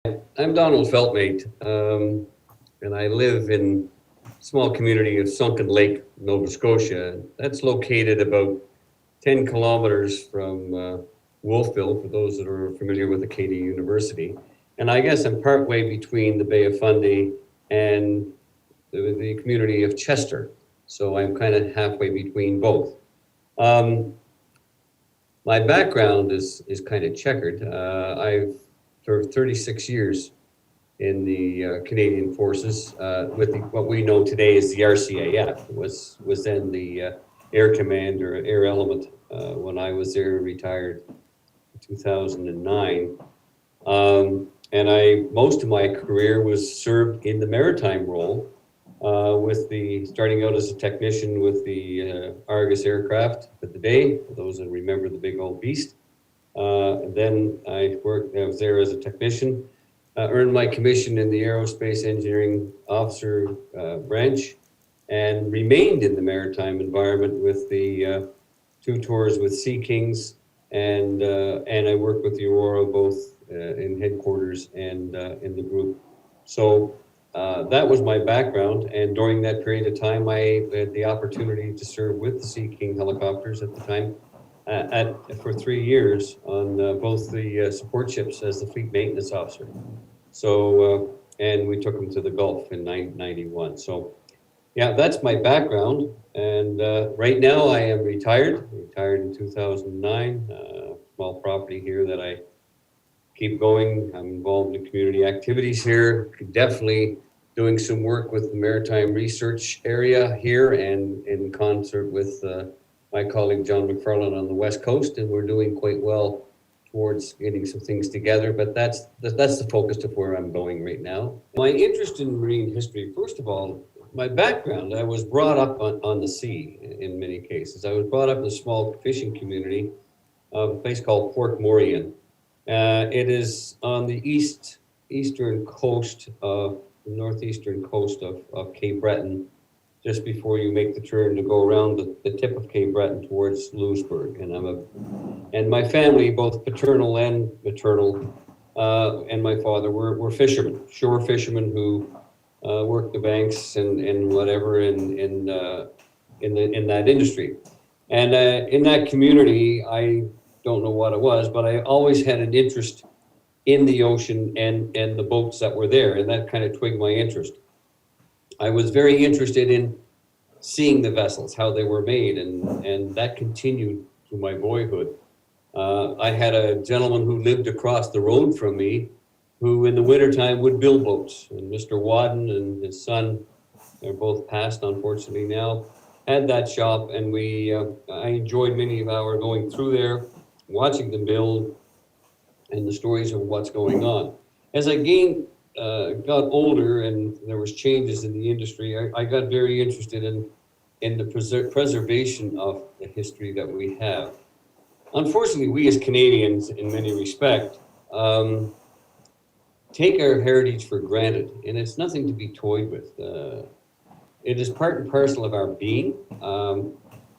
I'm Donald Feltmate, and I live in a small community of Sunken Lake, Nova Scotia. That's located about 10 kilometers from Wolfville, for those that are familiar with Acadia University. And I guess I'm partway between the Bay of Fundy and the community of Chester. So I'm kind of halfway between both. Um, my background is kind of checkered. I've served 36 years in the Canadian Forces with what we know today as the RCAF. It was then the Air Command or Air Element when I was there, retired in 2009. And most of my career was served in the maritime role, starting out as a technician with the Argus aircraft at the day, for those that remember the big old beast. Then I was there as a technician, earned my commission in the Aerospace Engineering Officer branch, and remained in the maritime environment with the two tours with Sea Kings, and I worked with the Aurora both in headquarters and in the group. So that was my background, and during that period of time, I had the opportunity to serve with the Sea King helicopters at the time. For 3 years on both the support ships as the fleet maintenance officer. So, and we took them to the Gulf in 91. So, yeah, that's my background. And right now I am retired in 2009, small property here that I keep going. I'm involved in community activities here, definitely doing some work with the maritime research area here and in concert with my colleague John McFarlane on the West Coast, and we're doing quite well towards getting some things together, but that's the focus of where I'm going right now. My interest in marine history, first of all, my background, I was brought up on the sea in many cases. I was brought up in a small fishing community of a place called Port Morian. It is on the eastern coast of the northeastern coast of Cape Breton, just before you make the turn to go around the tip of Cape Breton towards Louisbourg. And my family, both paternal and maternal, and my father were fishermen, shore fishermen who worked the banks and whatever in that industry. And in that community, I don't know what it was, but I always had an interest in the ocean and the boats that were there, and that kind of twigged my interest. I was very interested in seeing the vessels, how they were made, and that continued through my boyhood. I had a gentleman who lived across the road from me who in the wintertime would build boats, and Mr. Wadden and his son, they're both passed unfortunately now, had that shop, and I enjoyed many of our going through there, watching them build, and the stories of what's going on. As I got older and there was changes in the industry, I got very interested in the preservation of the history that we have. Unfortunately, we as Canadians, in many respects, take our heritage for granted, and it's nothing to be toyed with. It is part and parcel of our being.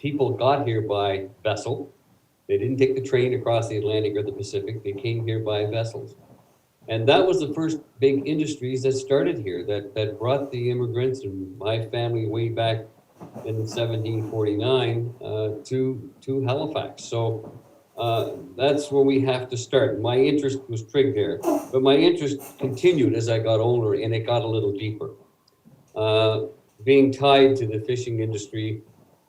People got here by vessel. They didn't take the train across the Atlantic or the Pacific. They came here by vessels. And that was the first big industries that started here, that brought the immigrants and my family way back in 1749 to Halifax. So that's where we have to start. My interest was triggered there, but my interest continued as I got older, and it got a little deeper. Being tied to the fishing industry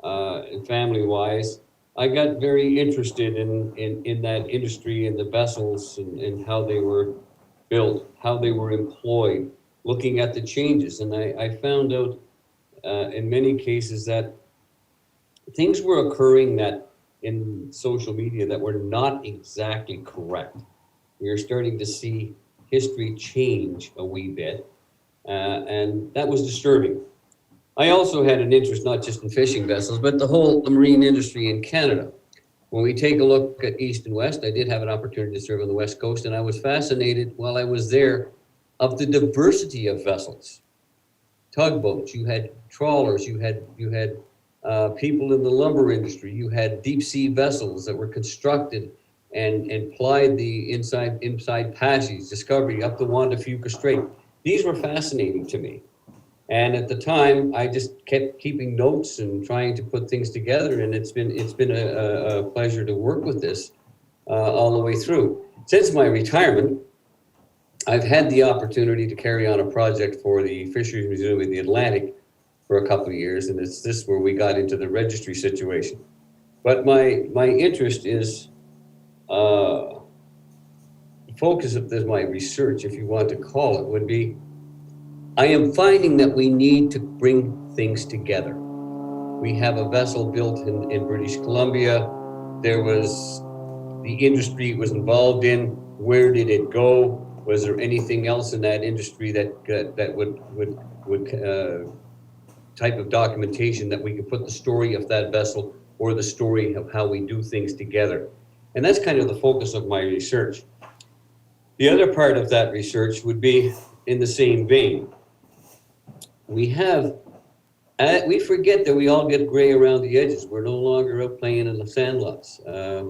and family-wise, I got very interested in that industry and the vessels and how they were built, how they were employed, looking at the changes. And I found out in many cases that things were occurring that in social media that were not exactly correct. We were starting to see history change a wee bit, and that was disturbing. I also had an interest not just in fishing vessels, but the whole marine industry in Canada. When we take a look at East and West, I did have an opportunity to serve on the West Coast, and I was fascinated while I was there of the diversity of vessels. Tugboats, you had trawlers, you had people in the lumber industry, you had deep sea vessels that were constructed and plied the inside passage, Discovery, up the Juan de Fuca Strait. These were fascinating to me. And at the time, I just kept keeping notes and trying to put things together, and it's been a pleasure to work with this all the way through. Since my retirement, I've had the opportunity to carry on a project for the Fisheries Museum of the Atlantic for a couple of years, and it's this where we got into the registry situation. But my interest is the focus of my research, if you want to call it, would be I am finding that we need to bring things together. We have a vessel built in British Columbia. There was the industry it was involved in. Where did it go? Was there anything else in that industry that would type of documentation that we could put the story of that vessel or the story of how we do things together? And that's kind of the focus of my research. The other part of that research would be in the same vein. We forget that we all get gray around the edges. We're no longer out playing in the sandlots.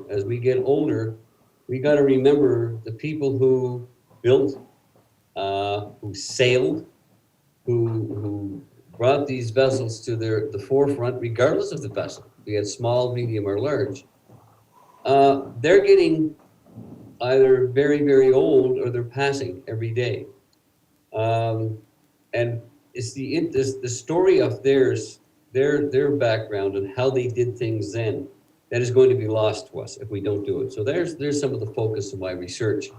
As we get older, we got to remember the people who built, who sailed, who brought these vessels to the forefront, regardless of the vessel, be it small, medium, or large. They're getting either very, very old or they're passing every day. And it's the story of their background and how they did things then that is going to be lost to us if we don't do it. So there's some of the focus of my research,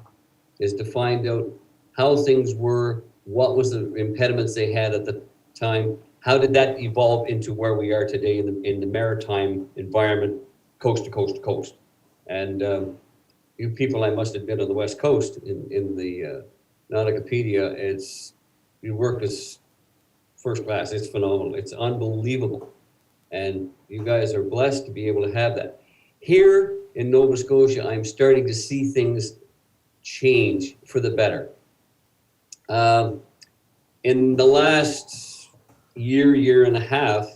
is to find out how things were, what was the impediments they had at the time, how did that evolve into where we are today in the maritime environment, coast to coast to coast. And you people, I must admit, on the West Coast in the Nauticopedia, your work is first class. It's phenomenal. It's unbelievable. And you guys are blessed to be able to have that. Here in Nova Scotia, I'm starting to see things change for the better. In the last year and a half,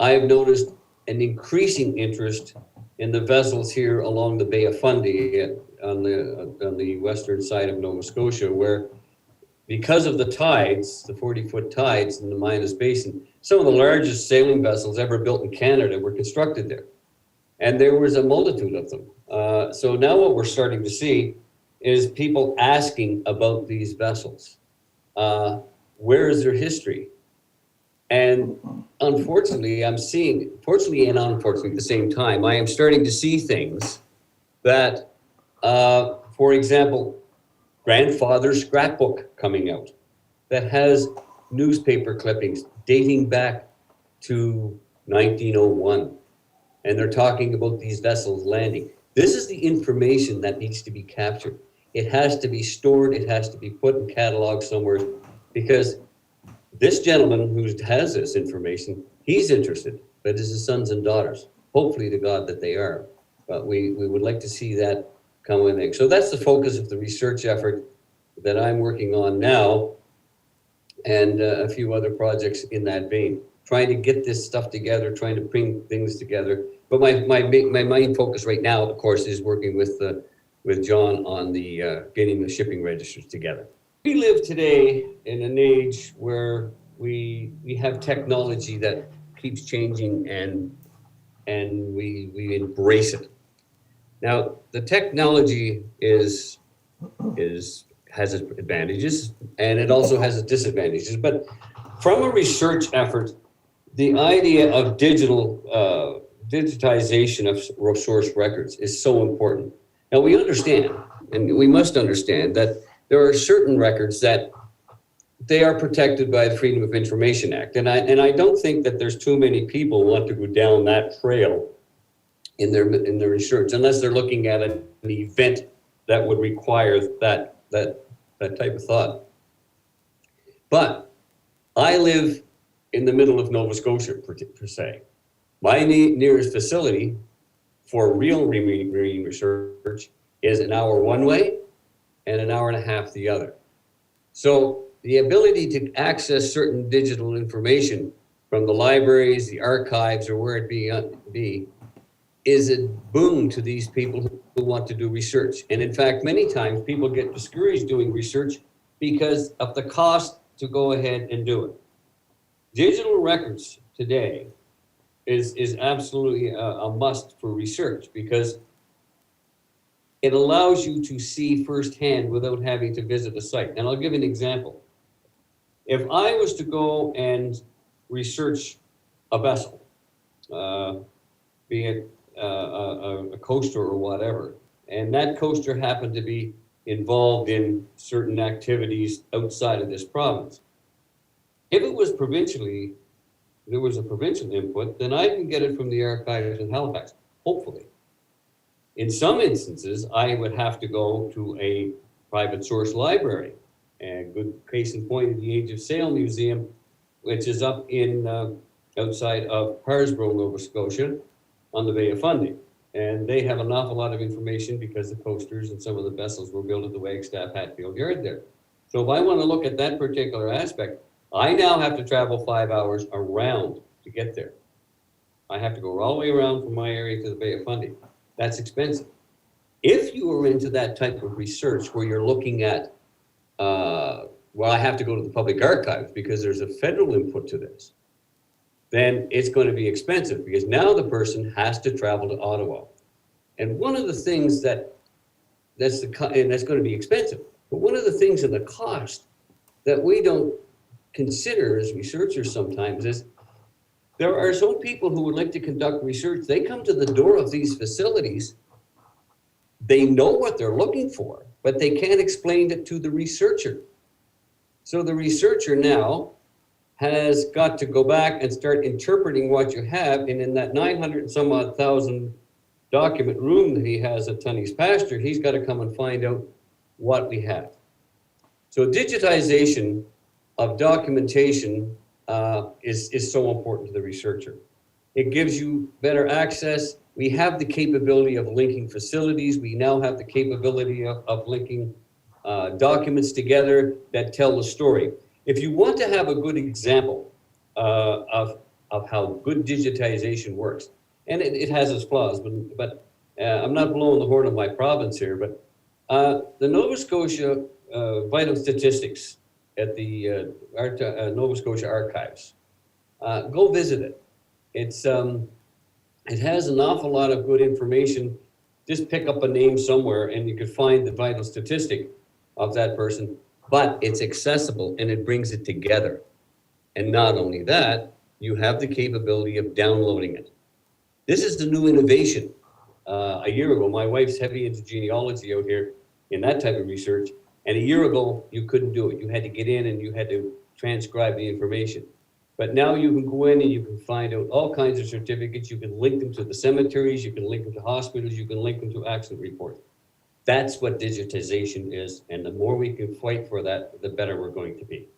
I've noticed an increasing interest in the vessels here along the Bay of Fundy on the western side of Nova Scotia, where because of the tides, the 40-foot tides in the Minas Basin, some of the largest sailing vessels ever built in Canada were constructed there. And there was a multitude of them. So now what we're starting to see is people asking about these vessels. Where is their history? And unfortunately, fortunately and unfortunately at the same time, I am starting to see things that, for example, grandfather's scrapbook coming out that has newspaper clippings dating back to 1901. And they're talking about these vessels landing. This is the information that needs to be captured. It has to be stored. It has to be put in catalog somewhere, because this gentleman who has this information, he's interested, but it's his sons and daughters. Hopefully to God that they are. But we would like to see that come in there. So that's the focus of the research effort that I'm working on now, and a few other projects in that vein, trying to get this stuff together, trying to bring things together. But my main focus right now, of course, is working with John on the getting the shipping registers together. We live today in an age where we have technology that keeps changing, and we embrace it. Now, the technology has its advantages, and it also has its disadvantages. But from a research effort, the idea of digitization of source records is so important. Now, we understand, and we must understand, that there are certain records that they are protected by the Freedom of Information Act. And I don't think that there's too many people who want to go down that trail in their research, unless they're looking at an event that would require that type of thought. But I live in the middle of Nova Scotia, per se. My nearest facility for real marine research is an hour one way and an hour and a half the other. So the ability to access certain digital information from the libraries, the archives, or where it be, is a boon to these people who want to do research. And in fact, many times people get discouraged doing research because of the cost to go ahead and do it. Digital records today is absolutely a must for research because it allows you to see firsthand without having to visit a site. And I'll give you an example. If I was to go and research a vessel, be it a coaster or whatever, and that coaster happened to be involved in certain activities outside of this province, if it was provincially, there was a provincial input, then I can get it from the archives in Halifax, hopefully. In some instances, I would have to go to a private source library. And good case in point, the Age of Sail Museum, which is up in outside of Harsborough, Nova Scotia, on the Bay of Fundy. And they have an awful lot of information because the coasters and some of the vessels were built at the Wagstaff Hatfield Yard there. So if I want to look at that particular aspect, I now have to travel 5 hours around to get there. I have to go all the way around from my area to the Bay of Fundy. That's expensive. If you are into that type of research where you're looking at, well, I have to go to the public archives because there's a federal input to this, then it's going to be expensive because now the person has to travel to Ottawa. And one of the things that's going to be expensive, but one of the things in the cost that we don't consider as researchers sometimes is there are some people who would like to conduct research. They come to the door of these facilities. They know what they're looking for, but they can't explain it to the researcher. So the researcher now has got to go back and start interpreting what you have. And in that 900 and some odd thousand document room that he has at Tunney's Pasture, he's got to come and find out what we have. So digitization of documentation is so important to the researcher. It gives you better access. We have the capability of linking facilities. We now have the capability of linking documents together that tell the story. If you want to have a good example of how good digitization works, and it has its flaws, but I'm not blowing the horn of my province here, but the Nova Scotia vital statistics at the Nova Scotia Archives. Go visit it. It has an awful lot of good information. Just pick up a name somewhere and you could find the vital statistic of that person, but it's accessible and it brings it together. And not only that, you have the capability of downloading it. This is the new innovation. A year ago, my wife's heavy into genealogy out here in that type of research. And a year ago, you couldn't do it. You had to get in and you had to transcribe the information. But now you can go in and you can find out all kinds of certificates. You can link them to the cemeteries. You can link them to hospitals. You can link them to accident reports. That's what digitization is. And the more we can fight for that, the better we're going to be.